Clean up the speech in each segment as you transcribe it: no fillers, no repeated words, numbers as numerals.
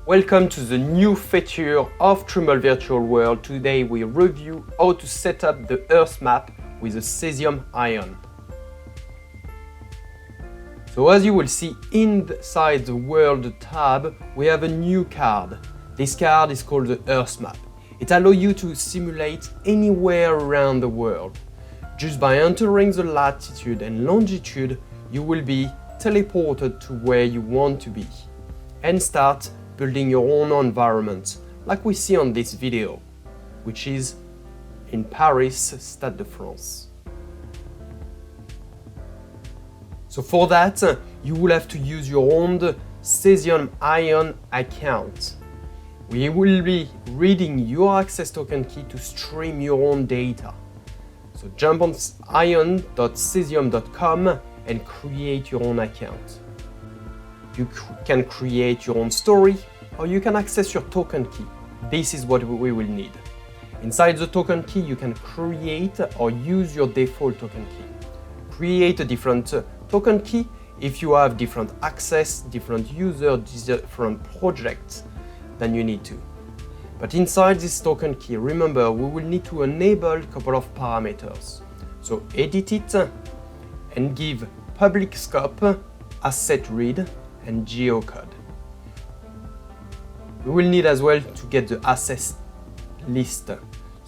Welcome to the new feature of Trimble Virtual World. Today we review how to set up the Earth map with a Cesium ion. So as you will see inside the World tab, we have a new card. This card is called the Earth map. It allows you to simulate anywhere around the world. Just by entering the latitude and longitude, you will be teleported to where you want to be and start building your own environment, like we see on this video, which is in Paris, Stade de France. So for that, you will have to use your own Cesium ion account. We will be reading your access token key to stream your own data. So jump on ion.cesium.com and create your own account. You can create your own story, or you can access your token key. This is what we will need. Inside the token key, you can create or use your default token key. Create a different token key if you have different access, different users, different projects, then you need to. But inside this token key, remember, we will need to enable a couple of parameters. So edit it and give public scope, asset read, and geocode. We will need as well to get the assets list, so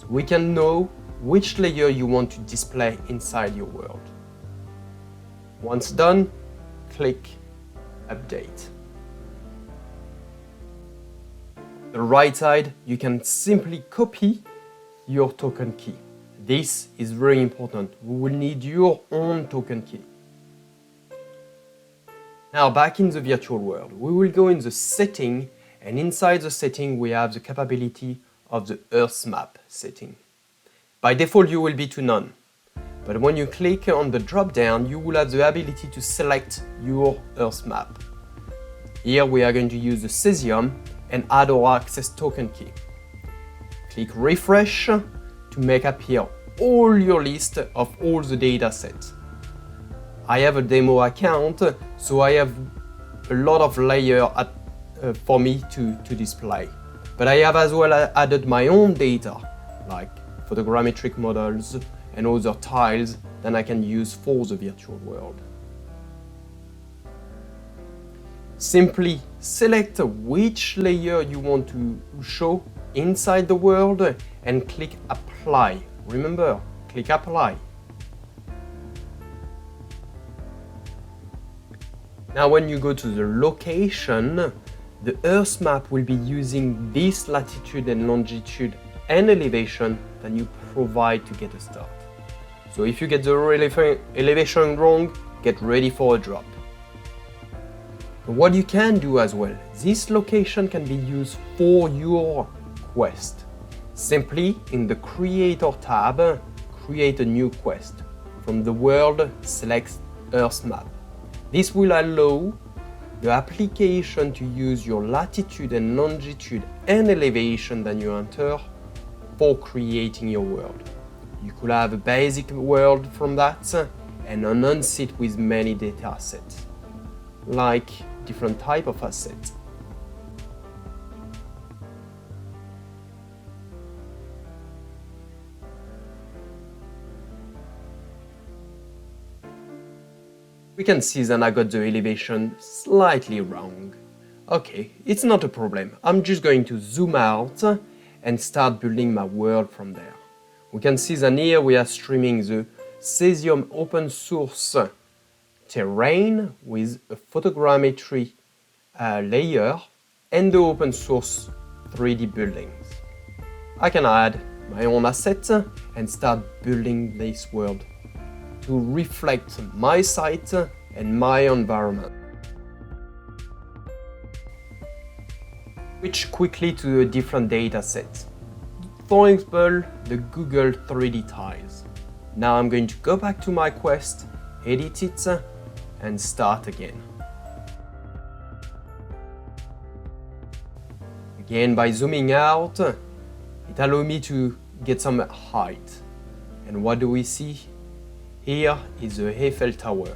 we can know which layer you want to display inside your world. Once done, click Update. The right side, you can simply copy your token key. This is very important. We will need your own token key. Now back in the virtual world, we will go in the setting, and inside the setting we have the capability of the Earth map setting. By default you will be to none, but when you click on the drop down you will have the ability to select your Earth map. Here we are going to use the Cesium and add our access token key. Click refresh to make appear all your list of all the data sets. I have a demo account, so I have a lot of layers for me to display. But I have as well added my own data, like photogrammetric models and other tiles that I can use for the virtual world. Simply select which layer you want to show inside the world and click Apply. Remember, click Apply. Now when you go to the location, the Earth map will be using this latitude and longitude and elevation that you provide to get a start. So if you get the elevation wrong, get ready for a drop. But what you can do as well, this location can be used for your quest. Simply in the Creator tab, create a new quest. From the world, select Earth map. This will allow the application to use your latitude and longitude and elevation that you enter for creating your world. You could have a basic world from that and enhance it with many data sets, like different type of assets. We can see that I got the elevation slightly wrong. Okay, it's not a problem. I'm just going to zoom out and start building my world from there. We can see that here we are streaming the Cesium open source terrain with a photogrammetry layer and the open source 3D buildings. I can add my own assets and start building this world to reflect my site and my environment. Switch quickly to a different data set. For example, the Google 3D tiles. Now I'm going to go back to my quest, edit it, and start again. Again, by zooming out, it allows me to get some height. And what do we see? Here is the Eiffel Tower.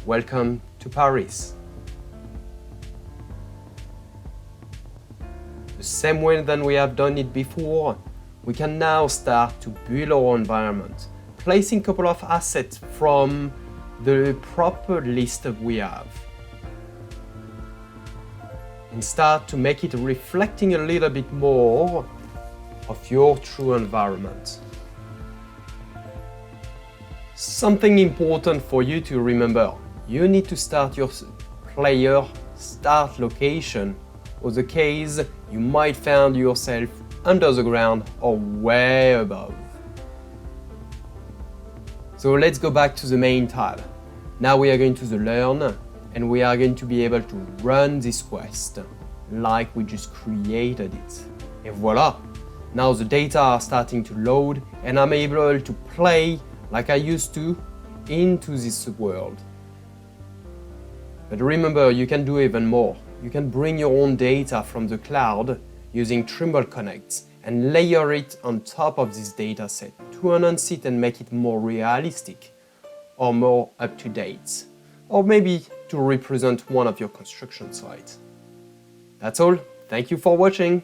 Welcome to Paris. the same way than we have done it before, we can now start to build our environment, placing a couple of assets from the proper list that we have, and start to make it reflecting a little bit more of your true environment. Something important for you to remember, you need to start your player start location, or the case you might find yourself under the ground or way above. So let's go back to the main tab. Now we are going to the learn, and we are going to be able to run this quest like we just created it. And voila! Now the data are starting to load, and I'm able to play like I used to into this world. But remember, you can do even more. You can bring your own data from the cloud using Trimble Connects and layer it on top of this data set to enhance it and make it more realistic or more up to date, or maybe to represent one of your construction sites. That's all. Thank you for watching.